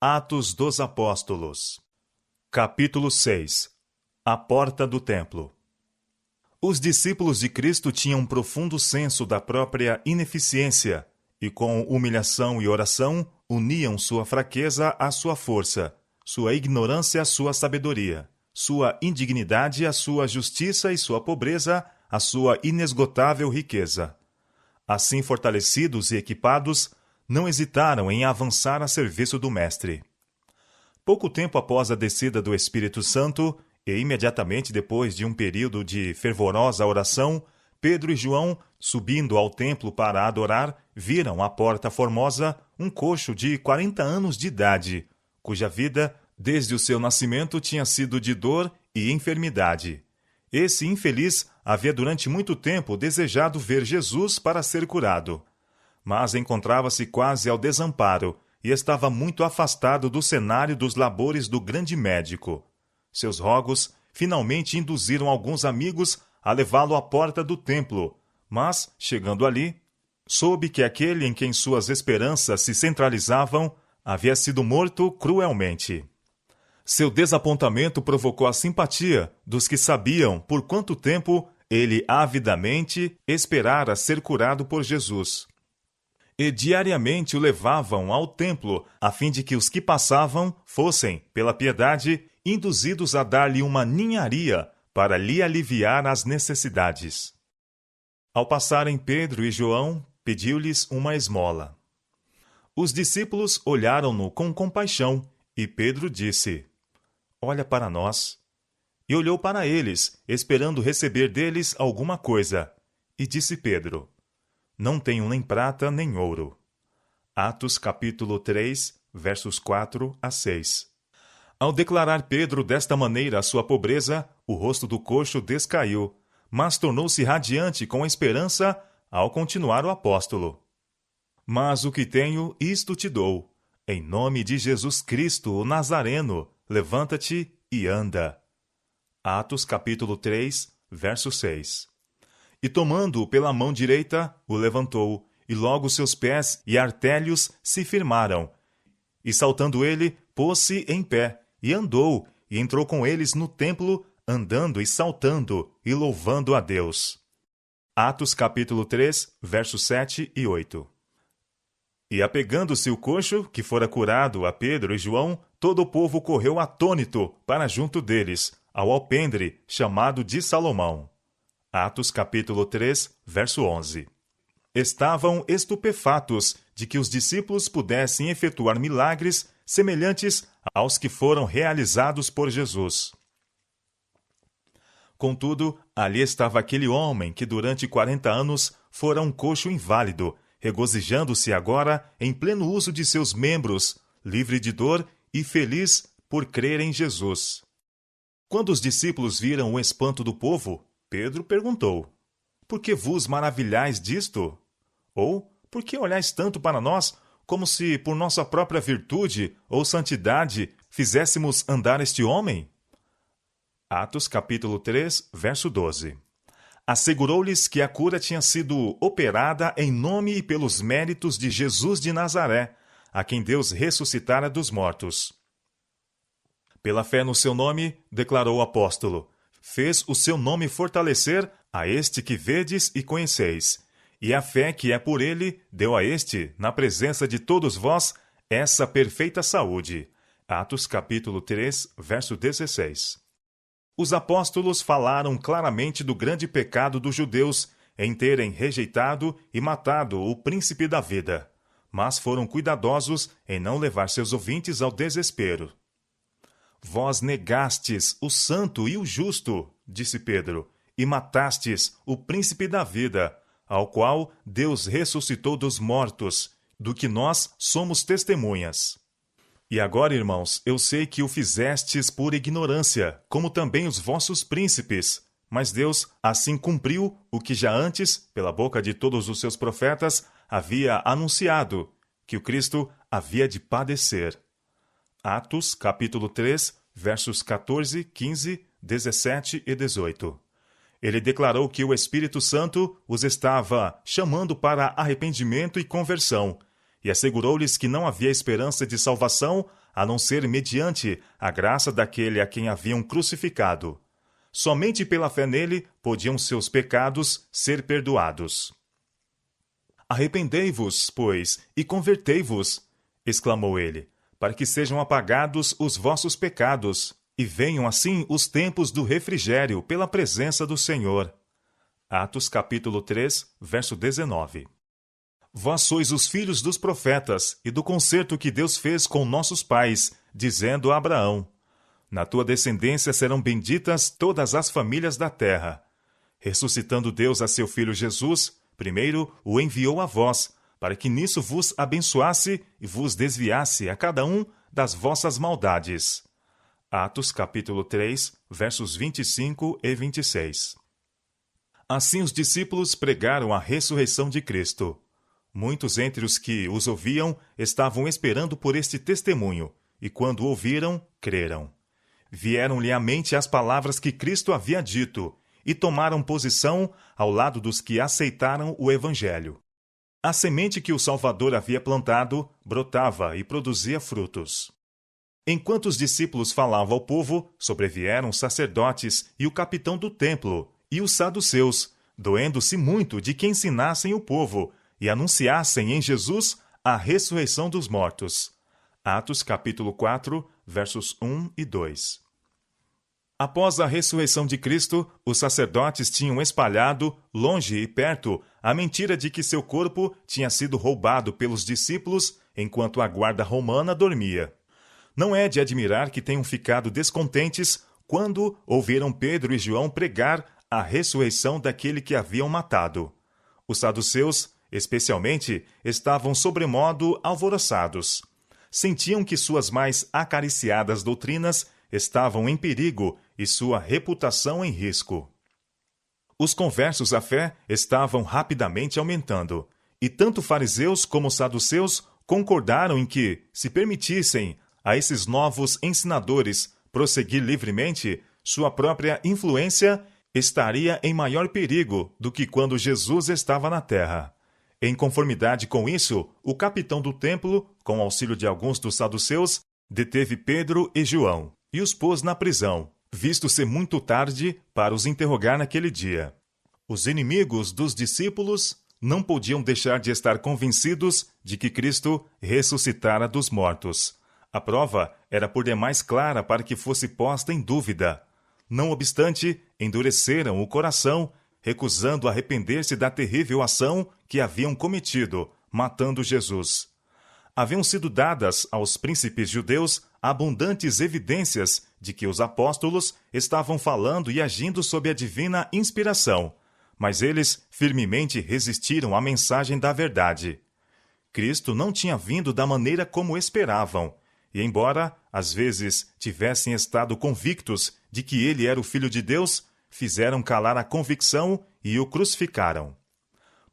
Atos dos Apóstolos. Capítulo 6. A porta do templo. Os discípulos de Cristo tinham um profundo senso da própria ineficiência e, com humilhação e oração, uniam sua fraqueza à sua força, sua ignorância à sua sabedoria, sua indignidade à sua justiça e sua pobreza à sua inesgotável riqueza. Assim fortalecidos e equipados, não hesitaram em avançar a serviço do Mestre. Pouco tempo após a descida do Espírito Santo, e imediatamente depois de um período de fervorosa oração, Pedro e João, subindo ao templo para adorar, viram à porta formosa um coxo de 40 anos de idade, cuja vida, desde o seu nascimento, tinha sido de dor e enfermidade. Esse infeliz havia durante muito tempo desejado ver Jesus para ser curado, mas encontrava-se quase ao desamparo e estava muito afastado do cenário dos labores do grande médico. Seus rogos finalmente induziram alguns amigos a levá-lo à porta do templo, mas, chegando ali, soube que aquele em quem suas esperanças se centralizavam havia sido morto cruelmente. Seu desapontamento provocou a simpatia dos que sabiam por quanto tempo ele avidamente esperara ser curado por Jesus. E diariamente o levavam ao templo, a fim de que os que passavam fossem, pela piedade, induzidos a dar-lhe uma ninharia para lhe aliviar as necessidades. Ao passarem Pedro e João, pediu-lhes uma esmola. Os discípulos olharam-no com compaixão, e Pedro disse: "Olha para nós." E olhou para eles, esperando receber deles alguma coisa. E disse Pedro: "Não tenho nem prata nem ouro." Atos capítulo 3, versos 4 a 6. Ao declarar Pedro desta maneira a sua pobreza, o rosto do coxo descaiu, mas tornou-se radiante com a esperança ao continuar o apóstolo. "Mas o que tenho, isto te dou. Em nome de Jesus Cristo, o Nazareno, levanta-te e anda." Atos capítulo 3, verso 6. E tomando-o pela mão direita, o levantou, e logo seus pés e artérios se firmaram. E saltando ele, pôs-se em pé, e andou, e entrou com eles no templo, andando e saltando, e louvando a Deus. Atos capítulo 3, versos 7 e 8. E apegando-se o coxo, que fora curado a Pedro e João, todo o povo correu atônito para junto deles, ao alpendre chamado de Salomão. Atos capítulo 3, verso 11. Estavam estupefatos de que os discípulos pudessem efetuar milagres semelhantes aos que foram realizados por Jesus. Contudo, ali estava aquele homem que durante 40 anos fora um coxo inválido, regozijando-se agora em pleno uso de seus membros, livre de dor e feliz por crer em Jesus. Quando os discípulos viram o espanto do povo, Pedro perguntou: "Por que vos maravilhais disto? Ou por que olhais tanto para nós, como se por nossa própria virtude ou santidade fizéssemos andar este homem?" Atos capítulo 3, verso 12. Assegurou-lhes que a cura tinha sido operada em nome e pelos méritos de Jesus de Nazaré, a quem Deus ressuscitara dos mortos. Pela fé no seu nome, declarou o apóstolo, fez o seu nome fortalecer a este que vedes e conheceis, e a fé que é por ele deu a este, na presença de todos vós, essa perfeita saúde. Atos capítulo 3, verso 16. Os apóstolos falaram claramente do grande pecado dos judeus em terem rejeitado e matado o príncipe da vida, mas foram cuidadosos em não levar seus ouvintes ao desespero. "Vós negastes o santo e o justo", disse Pedro, "e matastes o príncipe da vida, ao qual Deus ressuscitou dos mortos, do que nós somos testemunhas. E agora, irmãos, eu sei que o fizestes por ignorância, como também os vossos príncipes, mas Deus assim cumpriu o que já antes, pela boca de todos os seus profetas, havia anunciado, que o Cristo havia de padecer." Atos, capítulo 3, versos 14, 15, 17 e 18. Ele declarou que o Espírito Santo os estava chamando para arrependimento e conversão, e assegurou-lhes que não havia esperança de salvação a não ser mediante a graça daquele a quem haviam crucificado. Somente pela fé nele podiam seus pecados ser perdoados. Arrependei-vos, pois, e convertei-vos, exclamou ele, para que sejam apagados os vossos pecados, e venham assim os tempos do refrigério pela presença do Senhor. Atos capítulo 3, verso 19. Vós sois os filhos dos profetas e do concerto que Deus fez com nossos pais, dizendo a Abraão: na tua descendência serão benditas todas as famílias da terra. Ressuscitando Deus a seu Filho Jesus, primeiro o enviou a vós, para que nisso vos abençoasse e vos desviasse a cada um das vossas maldades. Atos capítulo 3, versos 25 e 26. Assim os discípulos pregaram a ressurreição de Cristo. Muitos entre os que os ouviam estavam esperando por este testemunho, e quando ouviram, creram. Vieram-lhe à mente as palavras que Cristo havia dito, e tomaram posição ao lado dos que aceitaram o Evangelho. A semente que o Salvador havia plantado brotava e produzia frutos. Enquanto os discípulos falavam ao povo, sobrevieram os sacerdotes e o capitão do templo e os saduceus, doendo-se muito de que ensinassem o povo e anunciassem em Jesus a ressurreição dos mortos. Atos capítulo 4, versos 1 e 2. Após a ressurreição de Cristo, os sacerdotes tinham espalhado, longe e perto, a mentira de que seu corpo tinha sido roubado pelos discípulos enquanto a guarda romana dormia. Não é de admirar que tenham ficado descontentes quando ouviram Pedro e João pregar a ressurreição daquele que haviam matado. Os saduceus, especialmente, estavam sobremodo alvoroçados. Sentiam que suas mais acariciadas doutrinas estavam em perigo e sua reputação em risco. Os conversos à fé estavam rapidamente aumentando, e tanto fariseus como saduceus concordaram em que, se permitissem a esses novos ensinadores prosseguir livremente, sua própria influência estaria em maior perigo do que quando Jesus estava na terra. Em conformidade com isso, o capitão do templo, com auxílio de alguns dos saduceus, deteve Pedro e João e os pôs na prisão, visto ser muito tarde para os interrogar naquele dia. Os inimigos dos discípulos não podiam deixar de estar convencidos de que Cristo ressuscitara dos mortos. A prova era por demais clara para que fosse posta em dúvida. Não obstante, endureceram o coração, recusando arrepender-se da terrível ação que haviam cometido, matando Jesus. Haviam sido dadas aos príncipes judeus abundantes evidências de que os apóstolos estavam falando e agindo sob a divina inspiração, mas eles firmemente resistiram à mensagem da verdade. Cristo não tinha vindo da maneira como esperavam, e embora, às vezes, tivessem estado convictos de que ele era o Filho de Deus, fizeram calar a convicção e o crucificaram.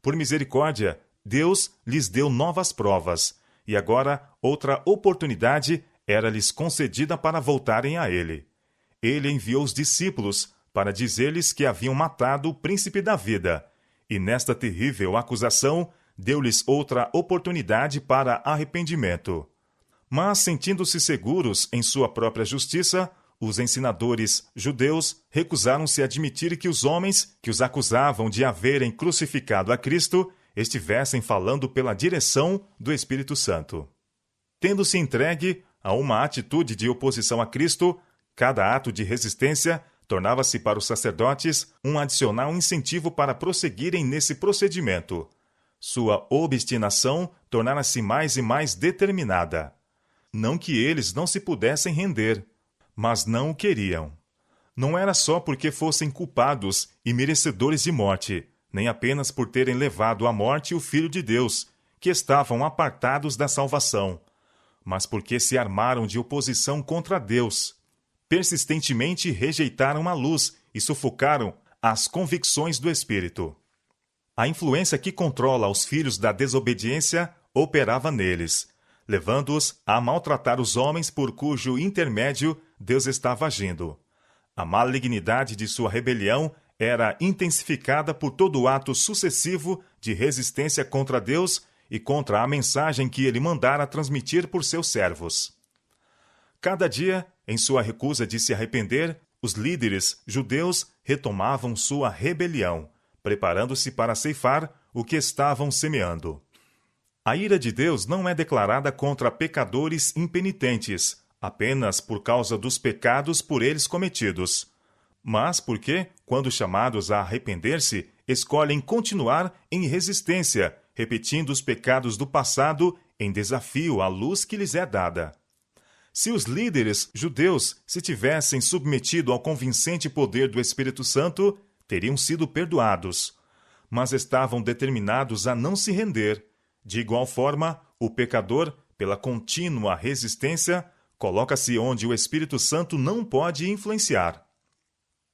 Por misericórdia, Deus lhes deu novas provas, e agora outra oportunidade era-lhes concedida para voltarem a ele. Ele enviou os discípulos para dizer-lhes que haviam matado o príncipe da vida, e nesta terrível acusação deu-lhes outra oportunidade para arrependimento. Mas, sentindo-se seguros em sua própria justiça, os ensinadores judeus recusaram-se a admitir que os homens que os acusavam de haverem crucificado a Cristo estivessem falando pela direção do Espírito Santo. Tendo-se entregue a uma atitude de oposição a Cristo, cada ato de resistência tornava-se para os sacerdotes um adicional incentivo para prosseguirem nesse procedimento. Sua obstinação tornara-se mais e mais determinada. Não que eles não se pudessem render, mas não o queriam. Não era só porque fossem culpados e merecedores de morte, nem apenas por terem levado à morte o Filho de Deus, que estavam apartados da salvação, mas porque se armaram de oposição contra Deus. Persistentemente rejeitaram a luz e sufocaram as convicções do Espírito. A influência que controla os filhos da desobediência operava neles, levando-os a maltratar os homens por cujo intermédio Deus estava agindo. A malignidade de sua rebelião era intensificada por todo o ato sucessivo de resistência contra Deus e contra a mensagem que ele mandara transmitir por seus servos. Cada dia, em sua recusa de se arrepender, os líderes judeus retomavam sua rebelião, preparando-se para ceifar o que estavam semeando. A ira de Deus não é declarada contra pecadores impenitentes, apenas por causa dos pecados por eles cometidos, mas porque, quando chamados a arrepender-se, escolhem continuar em resistência, repetindo os pecados do passado em desafio à luz que lhes é dada. Se os líderes judeus se tivessem submetido ao convincente poder do Espírito Santo, teriam sido perdoados, mas estavam determinados a não se render. De igual forma, o pecador, pela contínua resistência, coloca-se onde o Espírito Santo não pode influenciar.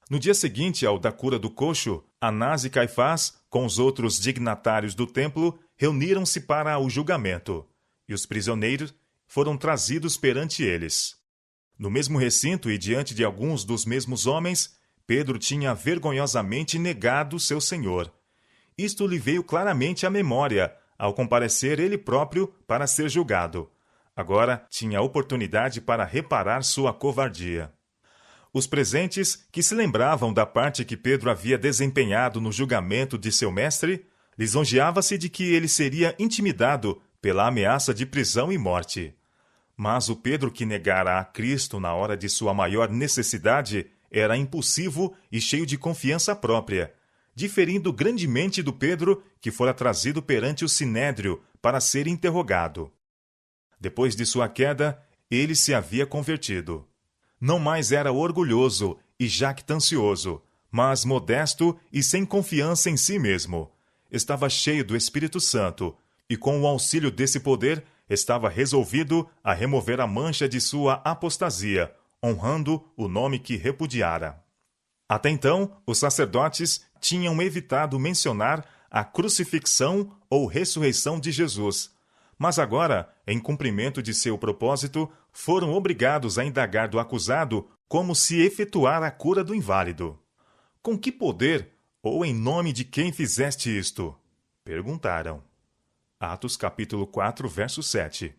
No dia seguinte ao da cura do coxo, Anás e Caifás, com os outros dignatários do templo, reuniram-se para o julgamento, e os prisioneiros foram trazidos perante eles. No mesmo recinto e diante de alguns dos mesmos homens, Pedro tinha vergonhosamente negado seu Senhor. Isto lhe veio claramente à memória, ao comparecer ele próprio para ser julgado. Agora tinha a oportunidade para reparar sua covardia. Os presentes, que se lembravam da parte que Pedro havia desempenhado no julgamento de seu mestre, lisonjeava-se de que ele seria intimidado pela ameaça de prisão e morte. Mas o Pedro que negara a Cristo na hora de sua maior necessidade era impulsivo e cheio de confiança própria, diferindo grandemente do Pedro que fora trazido perante o sinédrio para ser interrogado. Depois de sua queda, ele se havia convertido. Não mais era orgulhoso e jactancioso, mas modesto e sem confiança em si mesmo. Estava cheio do Espírito Santo, e com o auxílio desse poder, estava resolvido a remover a mancha de sua apostasia, honrando o nome que repudiara. Até então, os sacerdotes tinham evitado mencionar a crucifixão ou ressurreição de Jesus, mas agora, em cumprimento de seu propósito, foram obrigados a indagar do acusado como se efetuara a cura do inválido. Com que poder, ou em nome de quem fizeste isto? Perguntaram. Atos capítulo 4, verso 7.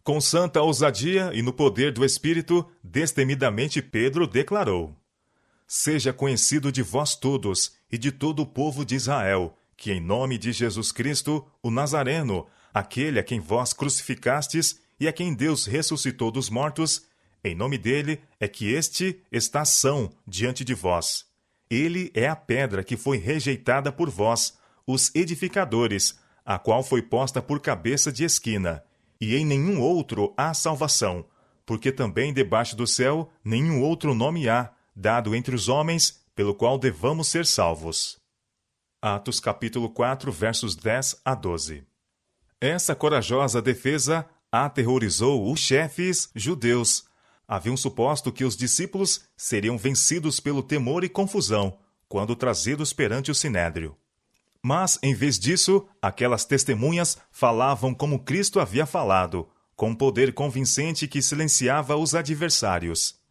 Com santa ousadia e no poder do Espírito, destemidamente Pedro declarou: Seja conhecido de vós todos e de todo o povo de Israel, que em nome de Jesus Cristo, o Nazareno, aquele a quem vós crucificastes e a quem Deus ressuscitou dos mortos, em nome dele é que este está são diante de vós. Ele é a pedra que foi rejeitada por vós, os edificadores, a qual foi posta por cabeça de esquina, e em nenhum outro há salvação, porque também debaixo do céu nenhum outro nome há, dado entre os homens, pelo qual devamos ser salvos. Atos capítulo 4, versos 10 a 12. Essa corajosa defesa aterrorizou os chefes judeus. Haviam suposto que os discípulos seriam vencidos pelo temor e confusão, quando trazidos perante o sinédrio. Mas, em vez disso, aquelas testemunhas falavam como Cristo havia falado, com um poder convincente que silenciava os adversários.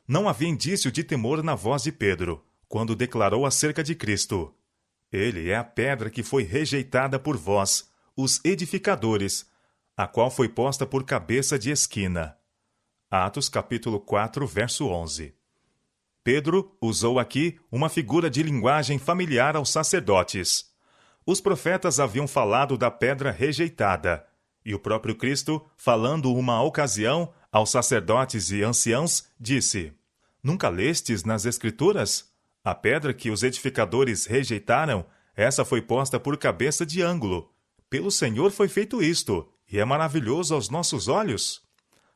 Não havia indício de temor na voz de Pedro, quando declarou acerca de Cristo: Ele é a pedra que foi rejeitada por vós, os edificadores, a qual foi posta por cabeça de esquina. Atos capítulo 4, verso 11. Pedro usou aqui uma figura de linguagem familiar aos sacerdotes. Os profetas haviam falado da pedra rejeitada, e o próprio Cristo, falando uma ocasião aos sacerdotes e anciãos, disse: Nunca lestes nas Escrituras? A pedra que os edificadores rejeitaram, essa foi posta por cabeça de ângulo. Pelo Senhor foi feito isto, e é maravilhoso aos nossos olhos.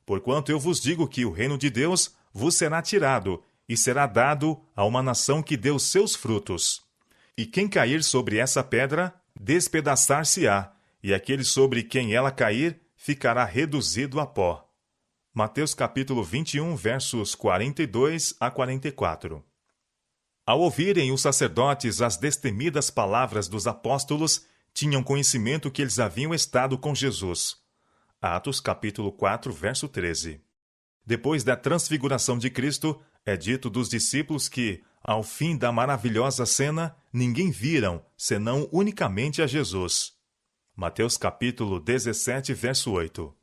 Porquanto eu vos digo que o reino de Deus vos será tirado, e será dado a uma nação que deu seus frutos. E quem cair sobre essa pedra, despedaçar-se-á, e aquele sobre quem ela cair, ficará reduzido a pó. Mateus capítulo 21, versos 42 a 44. Ao ouvirem os sacerdotes as destemidas palavras dos apóstolos, tinham conhecimento que eles haviam estado com Jesus. Atos capítulo 4, verso 13. Depois da transfiguração de Cristo, é dito dos discípulos que, ao fim da maravilhosa cena, ninguém viram, senão unicamente a Jesus. Mateus capítulo 17, verso 8.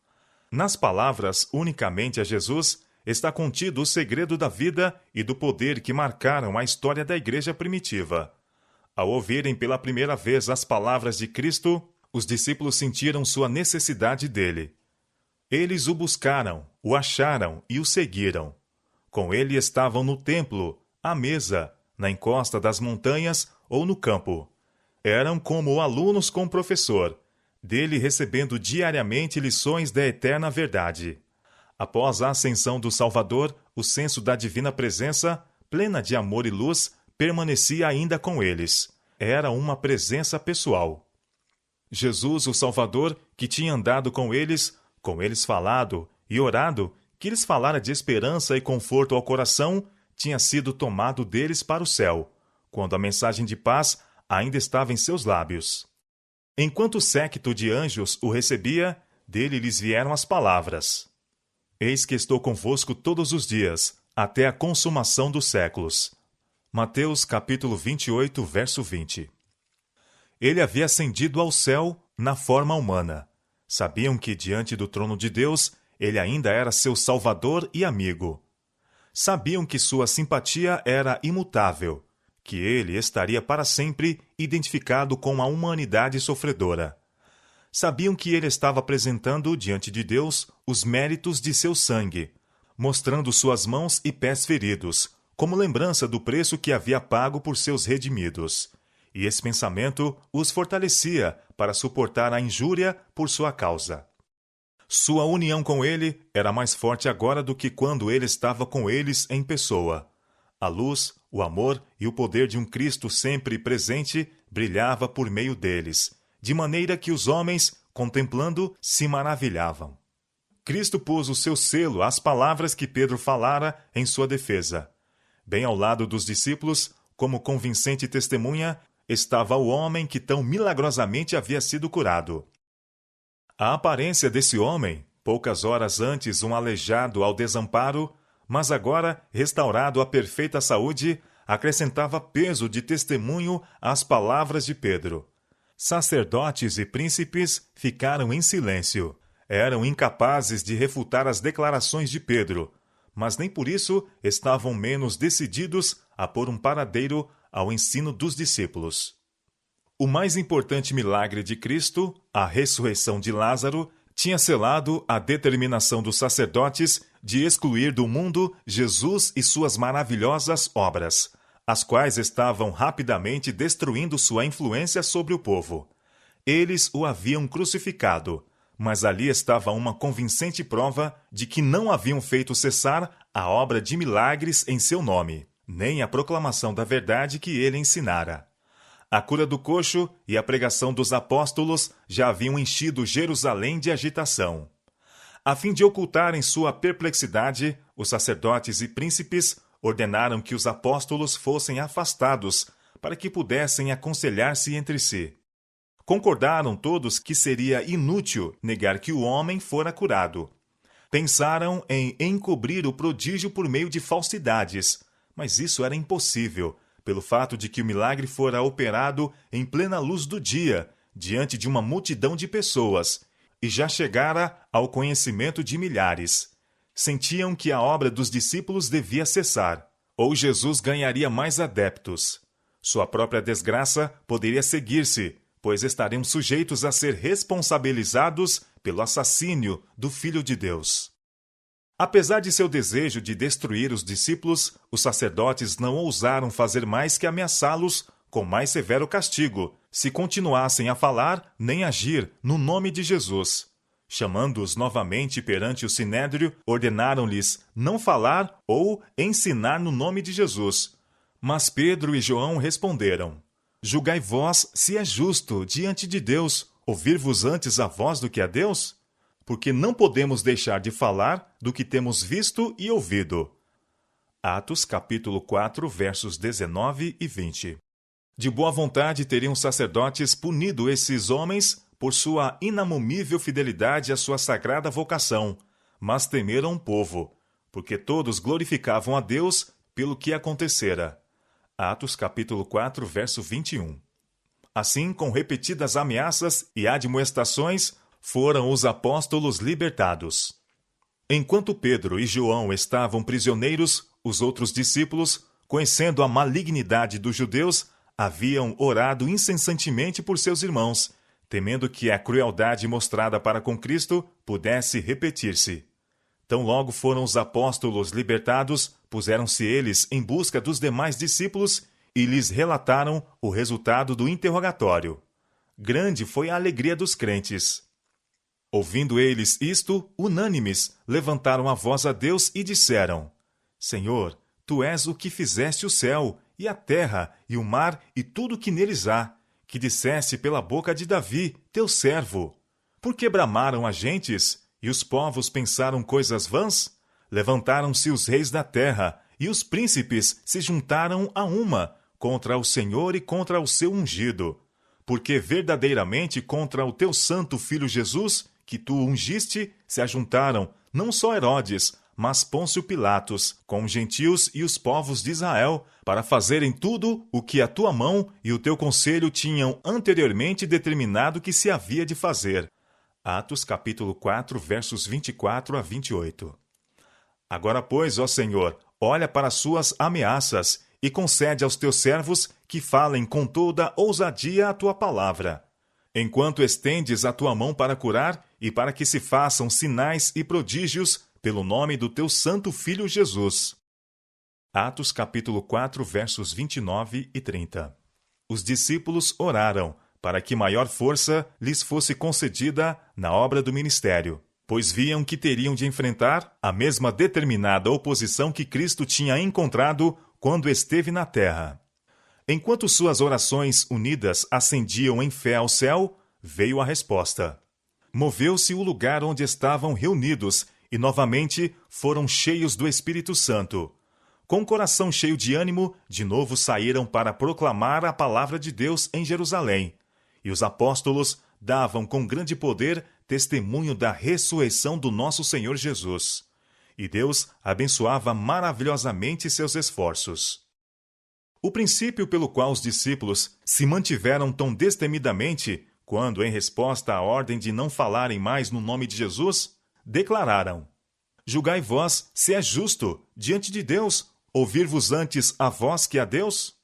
Nas palavras unicamente a Jesus está contido o segredo da vida e do poder que marcaram a história da igreja primitiva. Ao ouvirem pela primeira vez as palavras de Cristo, os discípulos sentiram sua necessidade dele. Eles o buscaram, o acharam e o seguiram. Com ele estavam no templo, à mesa, na encosta das montanhas ou no campo. Eram como alunos com o professor, dele recebendo diariamente lições da eterna verdade. Após a ascensão do Salvador, o senso da divina presença, plena de amor e luz, permanecia ainda com eles. Era uma presença pessoal. Jesus, o Salvador, que tinha andado com eles falado e orado, que lhes falara de esperança e conforto ao coração, tinha sido tomado deles para o céu, quando a mensagem de paz ainda estava em seus lábios. Enquanto o séquito de anjos o recebia, dele lhes vieram as palavras: Eis que estou convosco todos os dias, até a consumação dos séculos. Mateus capítulo 28, verso 20. Ele havia ascendido ao céu na forma humana. Sabiam que, diante do trono de Deus, ele ainda era seu salvador e amigo. Sabiam que sua simpatia era imutável, que ele estaria para sempre identificado com a humanidade sofredora. Sabiam que ele estava apresentando diante de Deus os méritos de seu sangue, mostrando suas mãos e pés feridos, como lembrança do preço que havia pago por seus redimidos. E esse pensamento os fortalecia para suportar a injúria por sua causa. Sua união com ele era mais forte agora do que quando ele estava com eles em pessoa. A luz, o amor e o poder de um Cristo sempre presente brilhava por meio deles, de maneira que os homens, contemplando, se maravilhavam. Cristo pôs o seu selo às palavras que Pedro falara em sua defesa. Bem ao lado dos discípulos, como convincente testemunha, estava o homem que tão milagrosamente havia sido curado. A aparência desse homem, poucas horas antes um aleijado ao desamparo, mas agora restaurado à perfeita saúde, acrescentava peso de testemunho às palavras de Pedro. Sacerdotes e príncipes ficaram em silêncio. Eram incapazes de refutar as declarações de Pedro, mas nem por isso estavam menos decididos a pôr um paradeiro ao ensino dos discípulos. O mais importante milagre de Cristo, a ressurreição de Lázaro, tinha selado a determinação dos sacerdotes de excluir do mundo Jesus e suas maravilhosas obras, as quais estavam rapidamente destruindo sua influência sobre o povo. Eles o haviam crucificado, mas ali estava uma convincente prova de que não haviam feito cessar a obra de milagres em seu nome, nem a proclamação da verdade que ele ensinara. A cura do coxo e a pregação dos apóstolos já haviam enchido Jerusalém de agitação. A fim de ocultarem sua perplexidade, os sacerdotes e príncipes ordenaram que os apóstolos fossem afastados para que pudessem aconselhar-se entre si. Concordaram todos que seria inútil negar que o homem fora curado. Pensaram em encobrir o prodígio por meio de falsidades, mas isso era impossível, pelo fato de que o milagre fora operado em plena luz do dia, diante de uma multidão de pessoas, e já chegara ao conhecimento de milhares. Sentiam que a obra dos discípulos devia cessar, ou Jesus ganharia mais adeptos. Sua própria desgraça poderia seguir-se, pois estariam sujeitos a ser responsabilizados pelo assassínio do Filho de Deus. Apesar de seu desejo de destruir os discípulos, os sacerdotes não ousaram fazer mais que ameaçá-los com mais severo castigo, se continuassem a falar nem agir no nome de Jesus. Chamando-os novamente perante o sinédrio, ordenaram-lhes não falar ou ensinar no nome de Jesus. Mas Pedro e João responderam: Julgai vós se é justo, diante de Deus, ouvir-vos antes a vós do que a Deus? Porque não podemos deixar de falar do que temos visto e ouvido. Atos capítulo 4, versos 19 e 20. De boa vontade teriam os sacerdotes punido esses homens por sua inamomível fidelidade à sua sagrada vocação, mas temeram o povo, porque todos glorificavam a Deus pelo que acontecera. Atos capítulo 4, verso 21. Assim, com repetidas ameaças e admoestações, foram os apóstolos libertados. Enquanto Pedro e João estavam prisioneiros, os outros discípulos, conhecendo a malignidade dos judeus, haviam orado incessantemente por seus irmãos, temendo que a crueldade mostrada para com Cristo pudesse repetir-se. Tão logo foram os apóstolos libertados, puseram-se eles em busca dos demais discípulos e lhes relataram o resultado do interrogatório. Grande foi a alegria dos crentes. Ouvindo eles isto, unânimes, levantaram a voz a Deus e disseram: Senhor, Tu és o que fizeste o céu, e a terra, e o mar, e tudo que neles há, que disseste pela boca de Davi, teu servo. Por que bramaram as gentes, e os povos pensaram coisas vãs? Levantaram-se os reis da terra, e os príncipes se juntaram a uma, contra o Senhor e contra o seu ungido. Porque verdadeiramente contra o teu santo Filho Jesus, que tu ungiste, se ajuntaram, não só Herodes, mas Pôncio Pilatos, com os gentios e os povos de Israel, para fazerem tudo o que a tua mão e o teu conselho tinham anteriormente determinado que se havia de fazer. Atos capítulo 4, versos 24 a 28. Agora, pois, ó Senhor, olha para as suas ameaças e concede aos teus servos que falem com toda ousadia a tua palavra. Enquanto estendes a tua mão para curar e para que se façam sinais e prodígios pelo nome do teu santo Filho Jesus. Atos capítulo 4, versos 29 e 30. Os discípulos oraram para que maior força lhes fosse concedida na obra do ministério, pois viam que teriam de enfrentar a mesma determinada oposição que Cristo tinha encontrado quando esteve na terra. Enquanto suas orações unidas ascendiam em fé ao céu, veio a resposta. Moveu-se o lugar onde estavam reunidos e novamente foram cheios do Espírito Santo. Com o coração cheio de ânimo, de novo saíram para proclamar a palavra de Deus em Jerusalém. E os apóstolos davam com grande poder testemunho da ressurreição do nosso Senhor Jesus. E Deus abençoava maravilhosamente seus esforços. O princípio pelo qual os discípulos se mantiveram tão destemidamente, quando, em resposta à ordem de não falarem mais no nome de Jesus, declararam: Julgai vós se é justo, diante de Deus, ouvir-vos antes a vós que a Deus?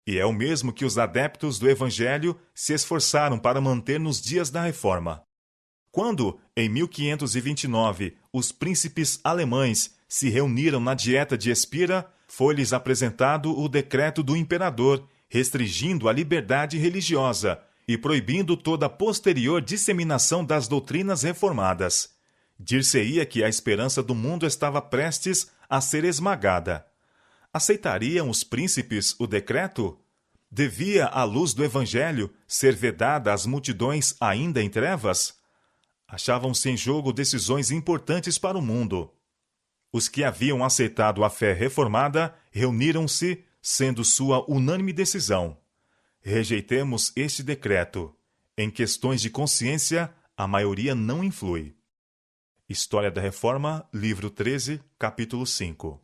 E é o mesmo que os adeptos do Evangelho se esforçaram para manter nos dias da Reforma. Quando, em 1529, os príncipes alemães se reuniram na Dieta de Espira, foi-lhes apresentado o decreto do imperador, restringindo a liberdade religiosa e proibindo toda a posterior disseminação das doutrinas reformadas. Dir-se-ia que a esperança do mundo estava prestes a ser esmagada. Aceitariam os príncipes o decreto? Devia a luz do Evangelho ser vedada às multidões ainda em trevas? Achavam-se em jogo decisões importantes para o mundo. Os que haviam aceitado a fé reformada reuniram-se, sendo sua unânime decisão: rejeitemos este decreto. Em questões de consciência, a maioria não influi. História da Reforma, livro 13, capítulo 5.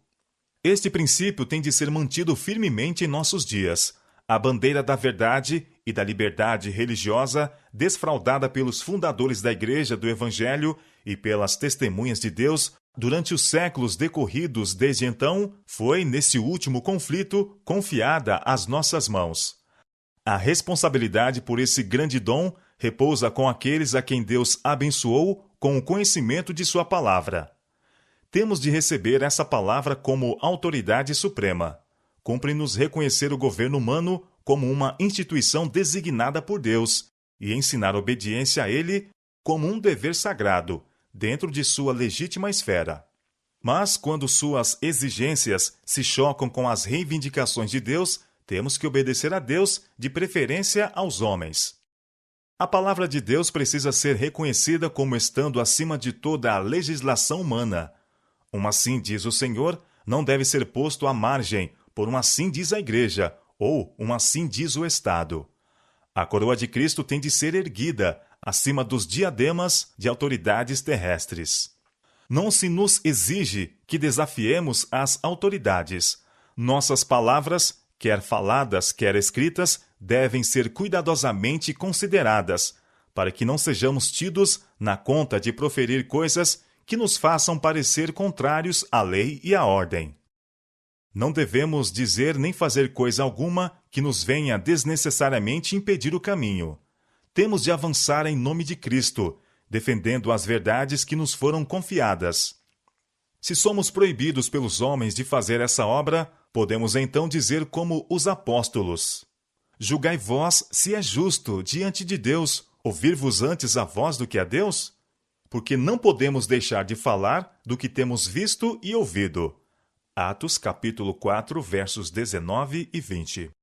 Este princípio tem de ser mantido firmemente em nossos dias. A bandeira da verdade e da liberdade religiosa, desfraldada pelos fundadores da Igreja do Evangelho e pelas testemunhas de Deus durante os séculos decorridos desde então, foi, nesse último conflito, confiada às nossas mãos. A responsabilidade por esse grande dom repousa com aqueles a quem Deus abençoou com o conhecimento de sua palavra. Temos de receber essa palavra como autoridade suprema. Cumpre-nos reconhecer o governo humano como uma instituição designada por Deus e ensinar obediência a ele como um dever sagrado, dentro de sua legítima esfera. Mas, quando suas exigências se chocam com as reivindicações de Deus, temos que obedecer a Deus, de preferência aos homens. A palavra de Deus precisa ser reconhecida como estando acima de toda a legislação humana. Um assim diz o Senhor não deve ser posto à margem por um assim diz a Igreja, ou um assim diz o Estado. A coroa de Cristo tem de ser erguida acima dos diademas de autoridades terrestres. Não se nos exige que desafiemos as autoridades. Nossas palavras, quer faladas, quer escritas, devem ser cuidadosamente consideradas, para que não sejamos tidos na conta de proferir coisas que nos façam parecer contrários à lei e à ordem. Não devemos dizer nem fazer coisa alguma que nos venha desnecessariamente impedir o caminho. Temos de avançar em nome de Cristo, defendendo as verdades que nos foram confiadas. Se somos proibidos pelos homens de fazer essa obra, podemos então dizer como os apóstolos: julgai vós se é justo diante de Deus ouvir-vos antes a vós do que a Deus? Porque não podemos deixar de falar do que temos visto e ouvido. Atos capítulo 4, versos 19 e 20.